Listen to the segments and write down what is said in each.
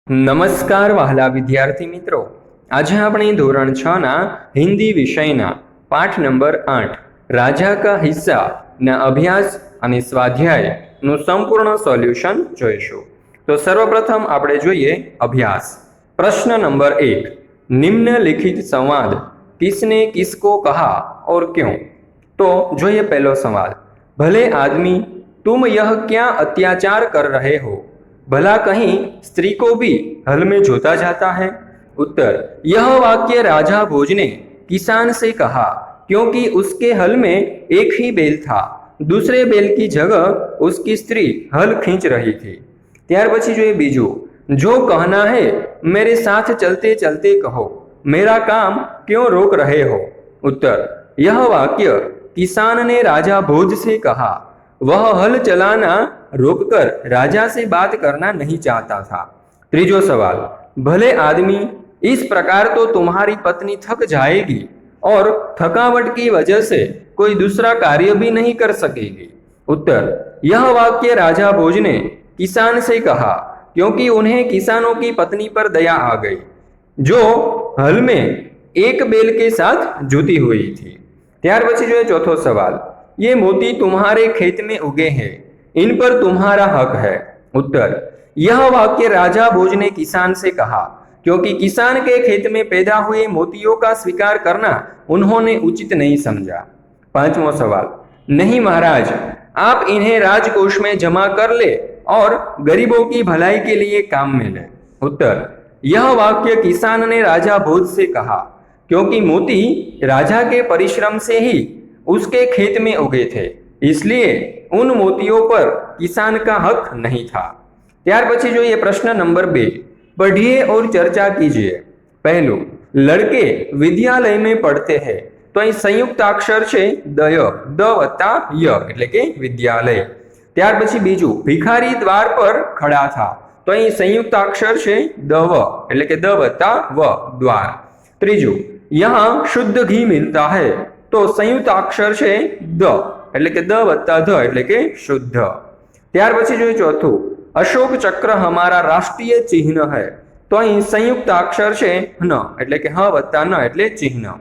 નમસ્કાર વહાલા વિદ્યાર્થી મિત્રો, આજે આપણે ધોરણ 6 ના હિન્દી વિષયના પાઠ નંબર 8 રાજા કા હિસ્સા ના અભ્યાસ અને સ્વાધ્યાયનું સંપૂર્ણ સોલ્યુશન જોઈશું। તો સર્વપ્રથમ આપણે જોઈએ અભ્યાસ। પ્રશ્ન નંબર 1, નિમ્નલિખિત સંવાદ किसने किसको कहा और क्यों। तो જોઈએ पहलो सवाल, भले आदमी तुम यह क्या अत्याचार कर रहे हो, भला कहीं स्त्री को भी हल में जोता जाता है। उत्तर, यह वाक्य राजा भोज ने किसान से कहा क्योंकि उसके हल में एक ही बैल था, दूसरे बैल की जगह उसकी स्त्री हल खींच रही थी। त्यार पछी जो बीजू, जो कहना है मेरे साथ चलते चलते कहो, मेरा काम क्यों रोक रहे हो। उत्तर, यह वाक्य किसान ने राजा भोज से कहा, वह हल चलाना रोककर राजा से बात करना नहीं चाहता था। त्रीजो सवाल, भले आदमी इस प्रकार तो तुम्हारी पत्नी थक जाएगी और थकावट की वजह से कोई दूसरा कार्य भी नहीं कर सकेगी। उत्तर, यह वाक्य राजा भोज ने किसान से कहा क्योंकि उन्हें किसानों की पत्नी पर दया आ गई, जो हल में एक बैल के साथ जुती हुई थी। त्यार पछी जो चौथो सवाल, ये मोती तुम्हारे खेत में उगे हैं, इन पर तुम्हारा हक है। उत्तर, यह वाक्य राजा भोज ने किसान से कहा क्योंकि किसान के खेत में पैदा हुए मोतियों का स्वीकार करना उन्होंने उचित नहीं समझा। पांचवो सवाल, नहीं महाराज, आप इन्हें राजकोष में जमा कर ले और गरीबों की भलाई के लिए काम में ले। उत्तर, यह वाक्य किसान ने राजा भोज से कहा क्योंकि मोती राजा के परिश्रम से ही उसके खेत में उगे थे, इसलिए उन मोतियों पर किसान का हक नहीं था। त्यार पछी जो ये प्रश्न नंबर 2, पढ़िए और चर्चा कीजिए। पहलू, लड़के विद्यालय में पढ़ते हैं, तो અહીં સંયુક્તાક્ષર છે દય, દ વત્તા ય એટલે કે વિદ્યાલય। ત્યાર પછી બીજું, ભિખારી દ્વાર પર ખડા था, तो અહીં સંયુક્તાક્ષર છે દવ એટલે કે દ વત્તા વ દ્વાર। ત્રીજું, यहाँ शुद्ध घी मिलता है, तो संयुक्ताक्षर છે દ એટલે કે દ વત્તા ધ એટલે કે શુદ્ધ। ત્યાર પછી જોઈએ ચોથું, अशोक चक्र हमारा राष्ट्रीय चिन्ह है, तो અહીં સંયુક્તાક્ષર છે ન એટલે કે હ વત્તા ન એટલે चिन्ह।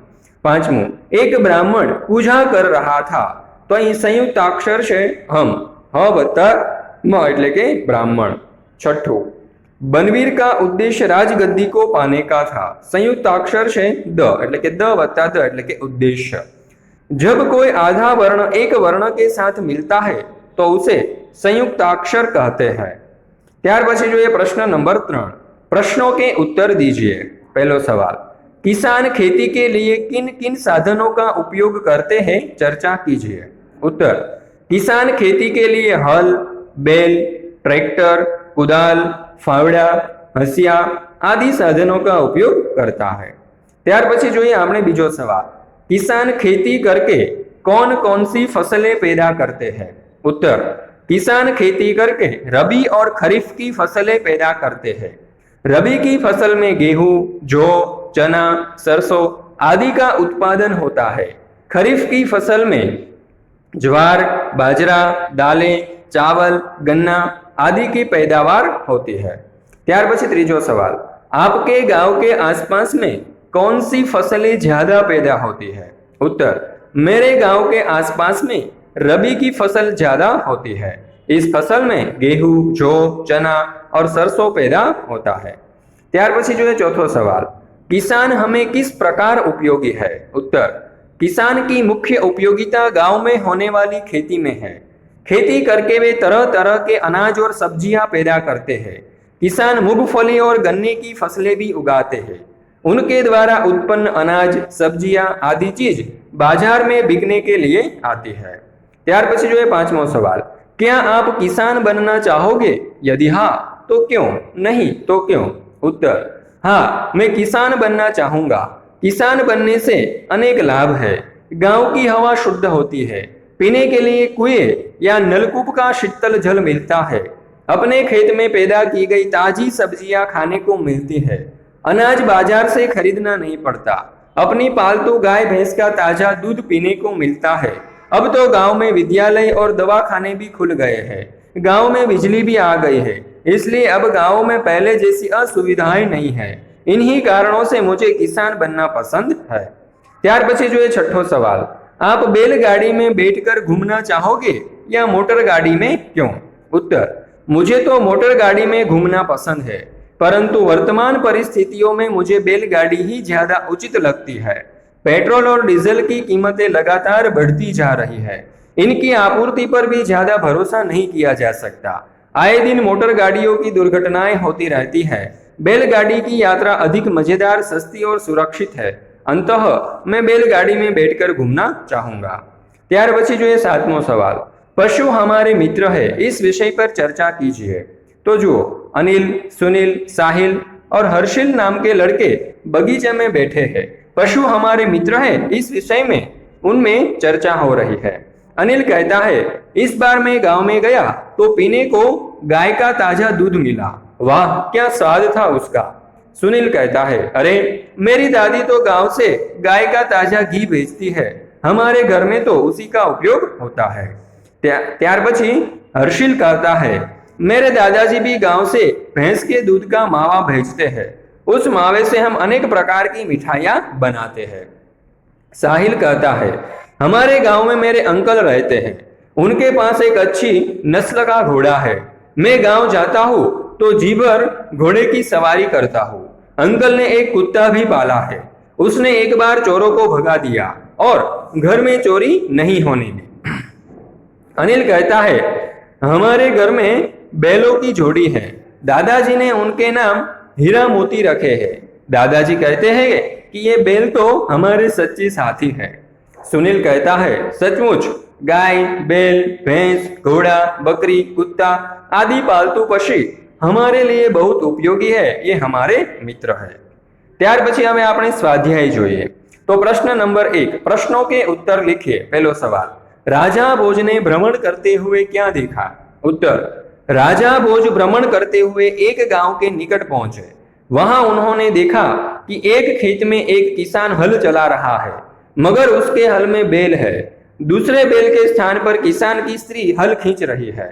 પાંચમું, एक ब्राह्मण पूजा कर रहा था, तो અહીં સંયુક્તાક્ષર છે हम, ह વત્તા म એટલે કે ब्राह्मण। छठो, बनवीर का उद्देश्य राजगद्दी को पाने का था, संयुक्ताक्षर છે द એટલે કે द वत्ता द એટલે કે उद्देश्य। जब कोई आधा वर्ण एक वर्ण के साथ मिलता है तो उसे संयुक्ताक्षर कहते हैं। त्यार पछी जो ये प्रश्न नंबर 3, प्रश्नों के उत्तर दीजिए। पहलो सवाल, किसान खेती के लिए किन किन साधनों का उपयोग करते हैं, चर्चा कीजिए। उत्तर, किसान खेती के लिए हल, बैल, ट्रैक्टर, कुदाल, फावड़ा, हसिया आदि साधनों का उपयोग करता है। त्यार पछी जो आपने बीजो सवाल, किसान खेती करके कौन कौन सी फसलें पैदा करते हैं। उत्तर, किसान खेती करके रबी और खरीफ की फसलें पैदा करते हैं। रबी की फसल में गेहूं, जौ, चना, सरसों आदि का उत्पादन होता है। खरीफ की फसल में ज्वार, बाजरा, दालें, चावल, गन्ना आदि की पैदावार होती है। त्यार पछी त्रीजो सवाल, आपके गांव के आसपास में कौन सी फसलें ज्यादा पैदा होती है। उत्तर, मेरे गांव के आसपास में रबी की फसल ज्यादा होती है, इस फसल में गेहूं, जौ, चना और सरसों पैदा होता है। त्यार पछी जो चौथो सवाल, किसान हमें किस प्रकार उपयोगी है। उत्तर, किसान की मुख्य उपयोगिता गांव में होने वाली खेती में है। खेती करके वे तरह तरह के अनाज और सब्जियां पैदा करते हैं। किसान मूंगफली और गन्ने की फसलें भी उगाते हैं। उनके द्वारा उत्पन्न अनाज, सब्जियां आदि चीज बाजार में बिकने के लिए आती है। त्यार पछी जो पांचमो सवाल, क्या आप किसान बनना चाहोगे, यदि हाँ तो क्यों, नहीं तो क्यों। उत्तर, हाँ, मैं किसान बनना चाहूंगा। किसान बनने से अनेक लाभ है। गांव की हवा शुद्ध होती है, पीने के लिए कुएं या नलकूप का शीतल जल मिलता है, अपने खेत में पैदा की गई ताजी सब्जियां खाने को मिलती है, अनाज बाजार से खरीदना नहीं पड़ता, अपनी पालतू गाय भैंस का ताजा दूध पीने को मिलता है। अब तो गांव में विद्यालय और दवाखाने भी खुल गए हैं, गांव में बिजली भी आ गई है, इसलिए अब गाँव में पहले जैसी असुविधाएं नहीं है। इन्हीं कारणों से मुझे किसान बनना पसंद है। ત્યાર પછી जो छठो सवाल, आप बैलगाड़ी में बैठकर घूमना चाहोगे या मोटर गाड़ी में, क्यों? उत्तर, मुझे तो मोटर गाड़ी में घूमना पसंद है, परंतु वर्तमान परिस्थितियों में मुझे बैलगाड़ी ही ज्यादा उचित लगती है। पेट्रोल और डीजल की कीमतें लगातार बढ़ती जा रही है। इनकी आपूर्ति पर भी ज्यादा भरोसा नहीं किया जा सकता। आए दिन मोटर गाड़ियों की दुर्घटनाएं होती रहती है। बैलगाड़ी की यात्रा अधिक मजेदार, सस्ती और सुरक्षित है। अंततः मैं बैलगाड़ी में बैठकर घूमना चाहूंगा। ત્યાર પછી જોઈએ સાતમો સવાલ, पशु हमारे मित्र है, इस विषय पर चर्चा कीजिए। तो जुओ, अनिल, सुनील, साहिल और हर्षिल नाम के लड़के बगीचे में बैठे हैं। पशु हमारे मित्र है, इस विषय में उनमें चर्चा हो रही है। अनिल कहता है, इस बार मैं गांव में गया तो पीने को गाय का ताजा दूध मिला। वाह, क्या स्वाद था उसका। सुनील कहता है, अरे मेरी दादी तो गांव से गाय का ताजा घी भेजती है, हमारे घर में तो उसी का उपयोग होता है। ત્યાર પછી हर्षिल कहता है, मेरे दादाजी भी गांव से भैंस के दूध का मावा भेजते हैं, उस मावे से हम अनेक प्रकार की मिठाइयां बनाते हैं। साहिल कहता है, हमारे गांव में मेरे अंकल रहते हैं, उनके पास एक अच्छी नस्ल का घोड़ा है। मैं गांव जाता हूँ तो जी भर घोड़े की सवारी करता हूँ। अंकल ने एक कुत्ता भी पाला है, उसने एक बार चोरों को भगा दिया और घर में चोरी नहीं होने दी। अनिल कहता है, हमारे घर में बैलों की जोड़ी है, दादाजी ने उनके नाम हीरा मोती रखे हैं। दादाजी कहते हैं कि ये बैल तो हमारे सच्चे साथी हैं। सुनील कहता है, सचमुच गाय, बैल, भैंस, घोड़ा, बकरी, कुत्ता आदि पालतू पक्षी हमारे लिए बहुत उपयोगी है, ये हमारे मित्र है। ત્યાર પછી હવે આપણે સ્વાધ્યાય જોઈએ। तो प्रश्न नंबर 1, प्रश्नों के उत्तर लिखिए। पहलो सवाल, राजा भोज ने भ्रमण करते हुए क्या देखा? उत्तर, राजा भोज भ्रमण करते हुए एक गांव के निकट पहुंचे। वहां उन्होंने देखा कि एक खेत में एक किसान हल चला रहा है, मगर उसके हल में बैल है। दूसरे बैल के स्थान पर किसान की स्त्री हल खींच रही है।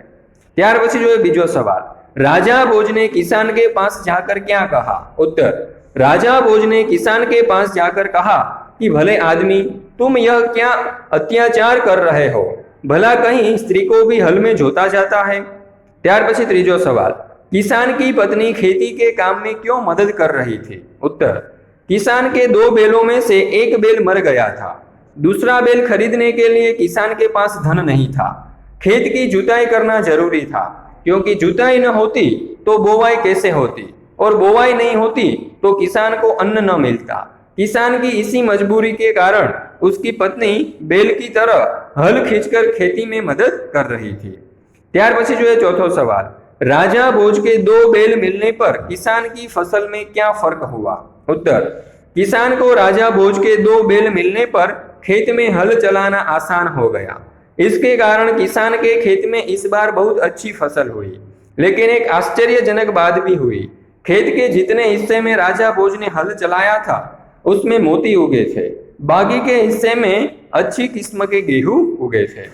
ત્યાર પછી जो बीजो सवाल, राजा भोज ने किसान के पास जाकर क्या कहा? उत्तर, राजा भोज ने किसान के पास जाकर कहा कि भले आदमी, तुम यह क्या अत्याचार कर रहे हो? भला कहीं स्त्री को भी हल में जोता जाता है? ત્યાર પછી ત્રીજો सवाल, किसान की पत्नी खेती के काम में क्यों मदद कर रही थी? उत्तर, किसान के 2 बैलों में से एक बैल मर गया था। दूसरा बैल खरीदने के लिए किसान के पास धन नहीं था। खेत की जुताई करना जरूरी था, क्योंकि जुताई न होती तो बोवाई कैसे होती, और बोवाई नहीं होती तो किसान को अन्न न मिलता। किसान की इसी मजबूरी के कारण उसकी पत्नी बैल की तरह हल खींचकर खेती में मदद कर रही थी। ત્યાર પછી जो चौथो सवाल, राजा भोज के 2 बैल मिलने पर किसान की फसल में क्या फर्क हुआ? उत्तर, किसान को राजा भोज के 2 बैल मिलने पर खेत में हल चलाना आसान हो गया। इसके कारण किसान के खेत में इस बार बहुत अच्छी फसल हुई। लेकिन एक आश्चर्यजनक बात भी हुई। खेत के जितने हिस्से में राजा भोज ने हल चलाया था उसमें मोती उगे थे, बाकी के हिस्से में अच्छी किस्म के गेहूं उगे थे।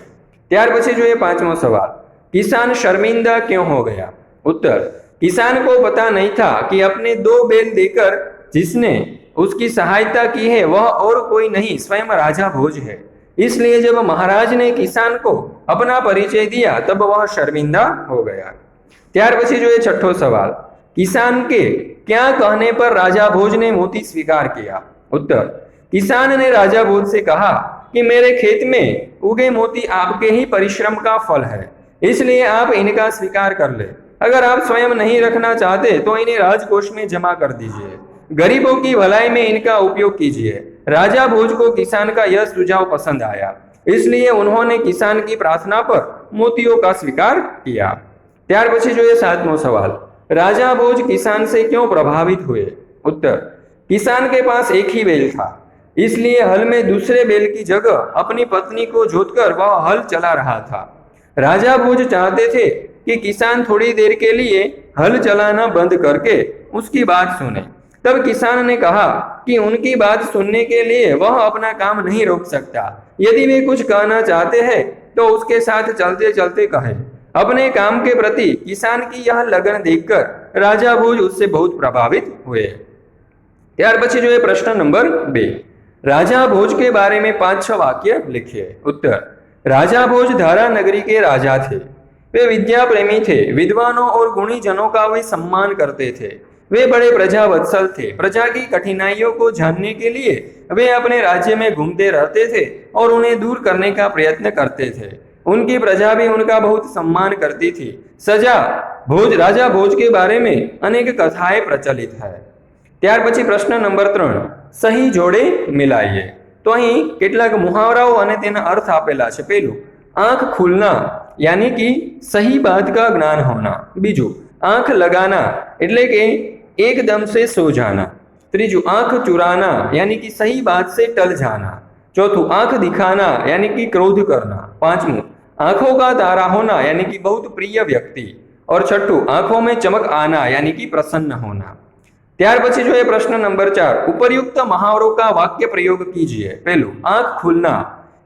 ત્યાર પછી जो 5मो सवाल, किसान शर्मिंदा क्यों हो गया? उत्तर, किसान को पता नहीं था कि अपने 2 बैल देकर जिसने उसकी सहायता की है वह और कोई नहीं, स्वयं राजा भोज है। इसलिए जब महाराज ने किसान को अपना परिचय दिया तब वह शर्मिंदा हो गया। ત્યાર પછી जो 6ठो सवाल, किसान के क्या कहने पर राजा भोज ने मोती स्वीकार किया? उत्तर, किसान ने राजा भोज से कहा कि मेरे खेत में उगे मोती आपके ही परिश्रम का फल है, इसलिए आप इनका स्वीकार कर ले। अगर आप स्वयं नहीं रखना चाहते तो इन्हें राजकोष में जमा कर दीजिए, गरीबों की भलाई में इनका उपयोग कीजिए। राजा भोज को किसान का यह सुझाव पसंद आया, इसलिए उन्होंने किसान की प्रार्थना पर मोतियों का स्वीकार किया। ત્યાર પછી जो 7मो सवाल, राजा भोज किसान से क्यों प्रभावित हुए? उत्तर, किसान के पास एक ही बैल था, इसलिए हल में दूसरे बैल की जगह अपनी पत्नी को जोतकर वह हल चला रहा था। राजा भोज चाहते थे कि किसान थोड़ी देर के लिए हल चलाना बंद करके उसकी बात सुने। तब किसान ने कहा कि उनकी बात सुनने के लिए वह अपना काम नहीं रोक सकता। यदि वे कुछ कहना चाहते हैं तो उसके साथ चलते चलते कहें। अपने काम के प्रति किसान की यह लगन देखकर राजा भोज उससे बहुत प्रभावित हुए। ત્યાર પછી જોઈએ પ્રશ્ન નંબર 2, राजा भोज के बारे में 5-6 वाक्य लिखिए। उत्तर, राजा भोज धारा नगरी के राजा थे। वे विद्या प्रेमी थे, विद्वानों और गुणी जनों का वे सम्मान करते थे। वे बड़े प्रजा वत्सल थे। प्रजा की कठिनाइयों को जानने के लिए वे अपने राज्य में घूमते रहते थे और उन्हें दूर करने का प्रयत्न करते थे। उनकी प्रजा भी उनका बहुत सम्मान करती थी। राजा भोज के बारे में अनेक कथाएं प्रचलित है। ત્યાર પછી પ્રશ્ન નંબર 3, સહી જોડે મિલાઈએ। તો અહીં કેટલાક મુહાવરાઓ અને તેના અર્થ આપેલા છે। પહેલું, આંખ ખુલના यानी कि सही बात का ज्ञान होना। बीजू, आंख लगाना એટલે કે एकदम से सो जाना। ત્રીજું, आंख चुराना यानी कि सही बात से टल जाना। चौथुं, आंख दिखाना यानी कि क्रोध करना। पांचवुं, आंखों का तारा होना यानी कि बहुत प्रिय व्यक्ति। और छठुं, आंखों में चमक आना यानी कि प्रसन्न होना। ત્યાર પછી જોઈએ પ્રશ્ન નંબર 4, ઉપરયુक्त મહાવરો का वाक्य प्रयोग कीजिए। पहलू, आंख खुलना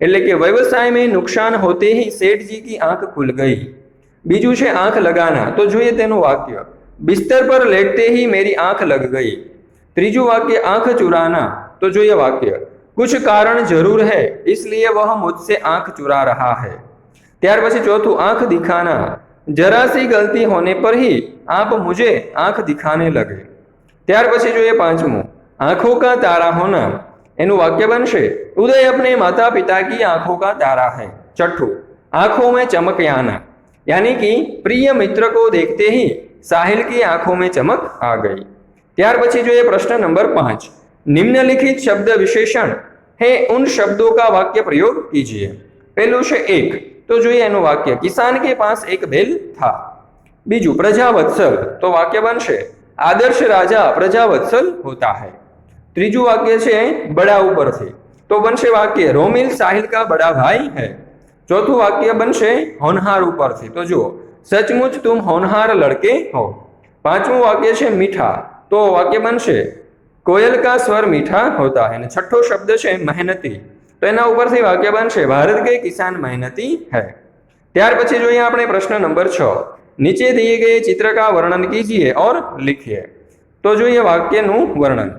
એટલે કે व्यवसाय में नुकसान होते ही सेठ जी की आंख खुल गई। बीजू છે आंख लगाना, तो જોઈએ તેનું वाक्य, बिस्तर पर लेटते ही मेरी आंख लग गई। ત્રીજું वाक्य, आंख चुराना, तो જોઈએ वाक्य, कुछ कारण जरूर है इसलिए वह मुझसे आंख चुरा रहा है। ત્યાર પછી ચોથું, आंख दिखाना, जरा सी गलती होने पर ही आप मुझे आंख दिखाने लगे। ત્યાર પછી જોઈએ પાંચમું, आंखों का तारा होना, एनु वाक्य बनशे, उदय अपने माता पिता की आंखों का तारा है। छठू, आंखों में चमक आना यानी कि प्रिय मित्र को देखते ही साहिल की आंखों में चमक आ गई। ત્યાર પછી જોઈએ प्रश्न नंबर 5, निम्नलिखित शब्द विशेषण है उन शब्दों का वाक्य प्रयोग कीजिए। पहलू છે एक, तो જોઈએ એનું वाक्य, किसान के पास एक बैल था। बीजू, प्रजा वत्सल, तो वाक्य बनशे, आदर्श राजा प्रजावत्सल होता है। ત્રીજું વાક્ય છે બડા ઉપરથી, તો બનશે વાક્ય, રોમિલ સાહિલ का बड़ा भाई है। ચોથું વાક્ય બનશે હોનહાર ઉપરથી, તો જુઓ, सचमुच तुम होनहार लड़के हो। પાંચમું વાક્ય છે મીઠા, તો વાક્ય બનશે, कोयल का स्वर मीठा होता है। અને છઠ્ઠો શબ્દ છે મહેનતી, તો એના ઉપરથી વાક્ય બનશે, भारत के किसान मेहनती है। ત્યાર પછી જોઈએ આપણે પ્રશ્ન નંબર 6, नीचे दिए गए चित्र का वर्णन कीजिए और लिखिए। तो जो ये वाक्य नु वर्णन,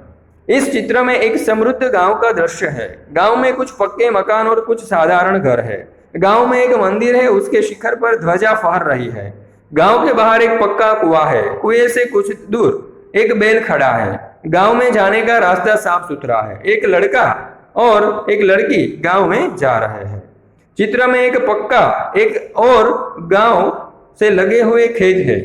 इस चित्र में एक समृद्ध गांव का दृश्य है। गांव में कुछ पक्के मकान और कुछ साधारण घर है। गांव में एक मंदिर है, उसके शिखर पर ध्वजा फहर रही है। गांव के बाहर एक पक्का कुआं है, कुएं से कुछ दूर एक बैल खड़ा है। गांव में जाने का रास्ता साफ सुथरा है। एक लड़का और एक लड़की गांव में जा रहे हैं। चित्र में एक पक्का एक और गांव से लगे हुए खेत है।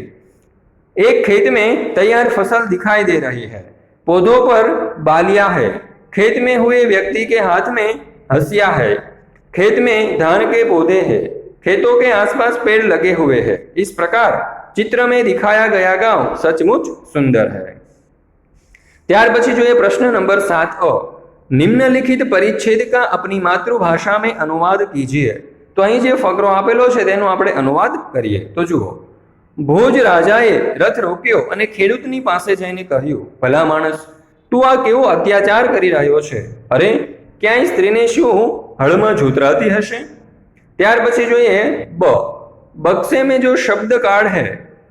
एक खेत में तैयार फसल दिखाई दे रही है। पौधों पर बालियां है। खेत में हुए व्यक्ति के हाथ में हंसिया है। खेत में धान के पौधे हैं। खेतों के आसपास पेड़ लगे हुए हैं। इस प्रकार चित्र में दिखाया गया गांव सचमुच सुंदर है। ત્યાર પછી જોઈએ પ્રશ્ન નંબર 7, निम्नलिखित परिच्छेद का अपनी मातृभाषा में अनुवाद कीजिए। तो અહીં જે ફકરો આપેલો છે તેનો આપણે અનુવાદ કરીએ। તો જુઓ, ભોજ રાજાએ રથ રોક્યો અને ખેડૂતની પાસે જઈને કહ્યું, ભલા માણસ, તું આ કેવો અત્યાચાર કરી રહ્યો છે? અરે, ક્યાંય સ્ત્રીને શું હળમાં જોતરાતી હશે? ત્યાર પછી જોઈએ बक्से में जो शब्द कार्ड है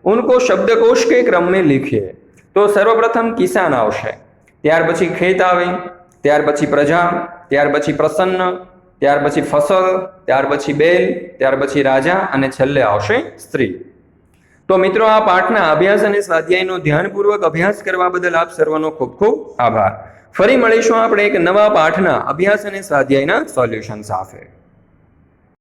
उनको शब्दकोश के क्रम में लिखिए। तो सर्वप्रथम किसान आवशे, ત્યાર પછી ખેત આવે, ત્યાર પછી પ્રજા, ત્યાર પછી પ્રસન્ન, ત્યાર પછી ફસલ, ત્યાર પછી બેલ, ત્યાર પછી રાજા અને છેલ્લે આવશે સ્ત્રી। તો મિત્રો, આ પાઠના અભ્યાસ અને સ્વાધ્યાયનો ધ્યાનપૂર્વક અભ્યાસ કરવા બદલ આપ સર્વનો ખૂબ ખૂબ આભાર। ફરી મળીશું આપણે એક નવા પાઠના અભ્યાસ અને સ્વાધ્યાયના સોલ્યુશન સાથે।